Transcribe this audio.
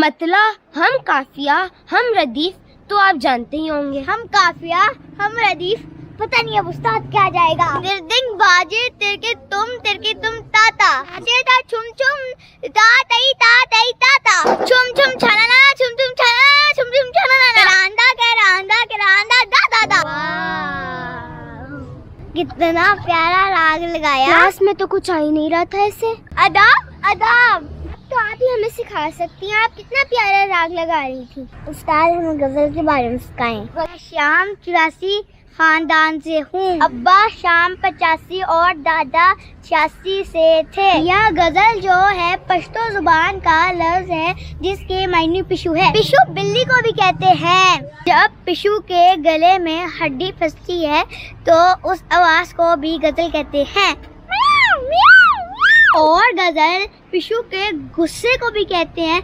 मतलब हम काफिया हम रदीफ तो आप जानते ही होंगे। हम काफिया हम रदीफ, पता नहीं अब उस्ताद क्या जाएगा। दिन बाजे तिरके तुम ताता ता छुम छुम तातई तातई ताता छुम छुम छनाना छुम छुम छनाना छुम छुम छनाना करांदा दा दा। कितना प्यारा राग लगाया। क्लास में तो कुछ आ ही नहीं रहा था ऐसे। अदाब तो आप ही हमें सिखा सकती हैं, आप कितना प्यारा राग लगा रही थी। उस्ताद हमें गजल के बारे में सिखाएं। शाम 84 खानदान से हूँ, अब्बा शाम 85 और दादा 86 से थे। यह गजल जो है पश्तो जुबान का लफ्ज है जिसके मायने पिशु है। पिशु बिल्ली को भी कहते हैं। जब पिशु के गले में हड्डी फंसती है तो उस आवाज को भी गजल कहते हैं। और गजल पिशु के गुस्से को भी कहते हैं